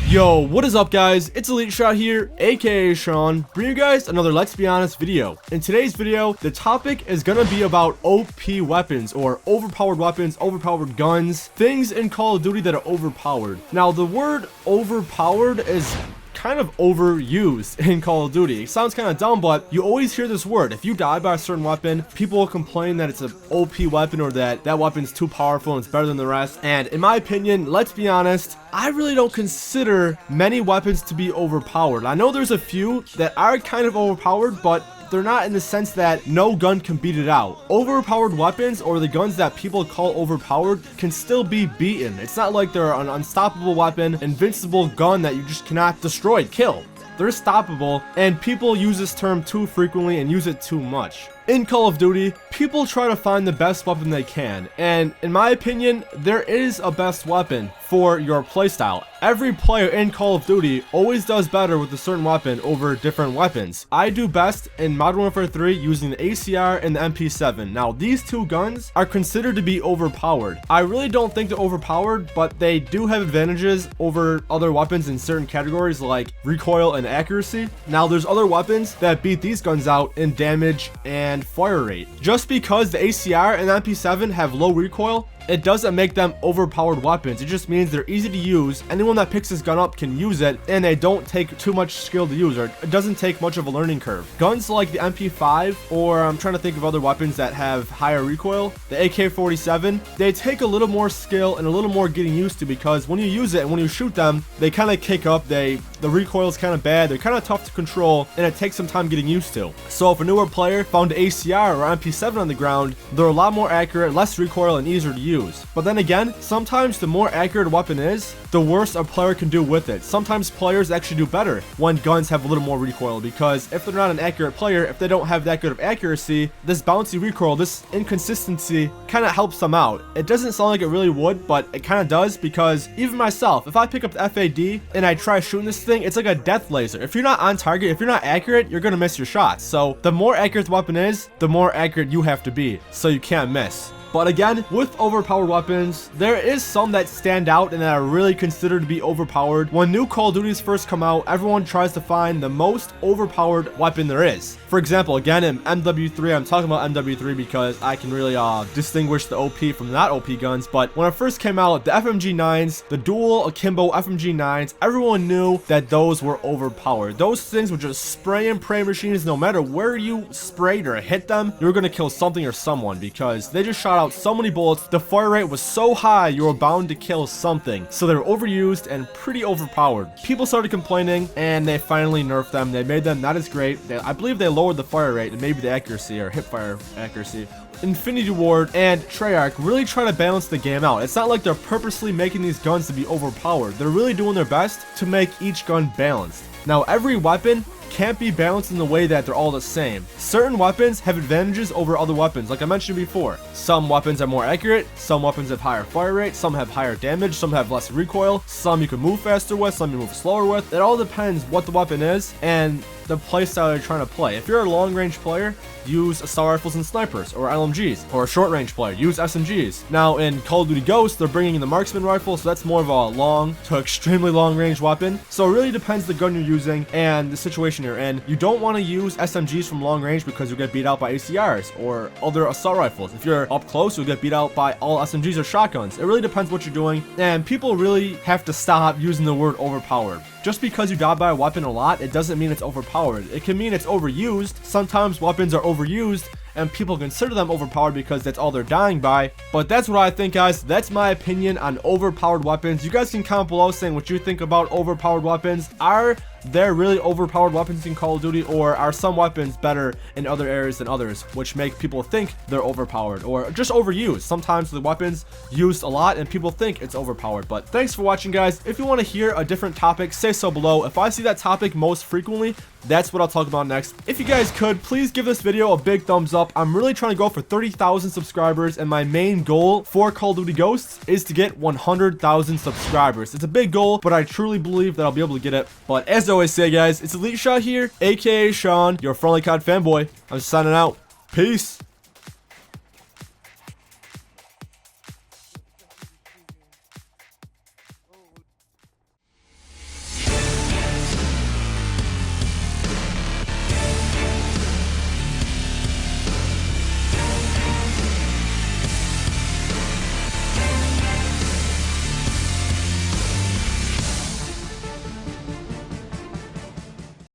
Yo, what is up guys? It's ELiTESHOT here, aka Sean, bringing you guys another Let's Be Honest video. In today's video, the topic is gonna be about OP weapons, or overpowered weapons, overpowered guns, things in Call of Duty that are overpowered. Now, the word overpowered is kind of overused in Call of Duty. It sounds kind of dumb, but you always hear this word. If you die by a certain weapon, people will complain that it's an OP weapon or that weapon's too powerful and it's better than the rest. And in my opinion, let's be honest, I really don't consider many weapons to be overpowered. I know there's a few that are kind of overpowered, but they're not in the sense that no gun can beat it out. Overpowered weapons, or the guns that people call overpowered, can still be beaten. It's not like they're an unstoppable weapon, invincible gun that you just cannot destroy, kill. They're stoppable, and people use this term too frequently and use it too much. In Call of Duty, people try to find the best weapon they can, and in my opinion, there is a best weapon for your playstyle. Every player in Call of Duty always does better with a certain weapon over different weapons. I do best in Modern Warfare 3 using the ACR and the MP7. Now, these two guns are considered to be overpowered. I really don't think they're overpowered, but they do have advantages over other weapons in certain categories like recoil and accuracy. Now, there's other weapons that beat these guns out in damage and fire rate. Just because the ACR and MP7 have low recoil, it doesn't make them overpowered weapons. It just means they're easy to use. Anyone that picks this gun up can use it, and they don't take too much skill to use, or it doesn't take much of a learning curve. Guns like the MP5, or I'm trying to think of other weapons that have higher recoil, the AK-47, they take a little more skill and a little more getting used to, because when you use it and when you shoot them, they kind of kick up. The recoil is kind of bad. They're kind of tough to control, and it takes some time getting used to. So if a newer player found an ACR or MP7 on the ground, they're a lot more accurate, less recoil, and easier to use. But then again, sometimes the more accurate a weapon is, the worse a player can do with it. Sometimes players actually do better when guns have a little more recoil, because if they're not an accurate player, if they don't have that good of accuracy, this bouncy recoil, this inconsistency kind of helps them out. It doesn't sound like it really would, but it kind of does, because even myself, if I pick up the FAD and I try shooting this thing, it's like a death laser. If you're not on target, if you're not accurate, you're gonna miss your shots. So the more accurate the weapon is, the more accurate you have to be, so you can't miss. But again, with overpowered weapons, there is some that stand out and that are really considered to be overpowered. When new Call of Duties first come out, everyone tries to find the most overpowered weapon there is. For example, again, in MW3, I'm talking about MW3 because I can really distinguish the OP from the not OP guns. But when it first came out, the FMG9s, the dual akimbo FMG9s, everyone knew that those were overpowered. Those things were just spray and pray machines. No matter where you sprayed or hit them, you were going to kill something or someone, because they just shot out so many bullets. The fire rate was so high, you were bound to kill something. So they were overused and pretty overpowered. People started complaining, and they finally nerfed them. They made them not as great. I believe they lowered the fire rate and maybe the accuracy, or hip fire accuracy. Infinity Ward and Treyarch really try to balance the game out. It's not like they're purposely making these guns to be overpowered. They're really doing their best to make each gun balanced. Now, every weapon can't be balanced in the way that they're all the same. Certain weapons have advantages over other weapons, like I mentioned before. Some weapons are more accurate, some weapons have higher fire rate, some have higher damage, some have less recoil, some you can move faster with, some you move slower with. It all depends what the weapon is and the playstyle you're trying to play. If you're a long range player, use assault rifles and snipers, or LMGs, or a short range player, use SMGs. Now in Call of Duty Ghosts, they're bringing in the marksman rifle, so that's more of a long to extremely long range weapon. So it really depends the gun you're using and the situation you're in. You don't want to use SMGs from long range because you'll get beat out by ACRs or other assault rifles. If you're up close, you'll get beat out by all SMGs or shotguns. It really depends what you're doing, and people really have to stop using the word overpowered. Just because you die by a weapon a lot, it doesn't mean it's overpowered. It can mean it's overused. Sometimes weapons are overused, and people consider them overpowered because that's all they're dying by. But that's what I think, guys. That's my opinion on overpowered weapons. You guys can comment below saying what you think about overpowered weapons. Are there really overpowered weapons in Call of Duty, or are some weapons better in other areas than others, which make people think they're overpowered or just overused? Sometimes the weapons used a lot and people think it's overpowered. But thanks for watching, guys. If you want to hear a different topic, say so below. If I see that topic most frequently, that's what I'll talk about next. If you guys could, please give this video a big thumbs up. I'm really trying to go for 30,000 subscribers, and my main goal for Call of Duty Ghosts is to get 100,000 subscribers. It's a big goal, but I truly believe that I'll be able to get it. But as I always say, guys, it's ELiTESHOT here, aka Sean, your friendly COD fanboy. I'm signing out. Peace.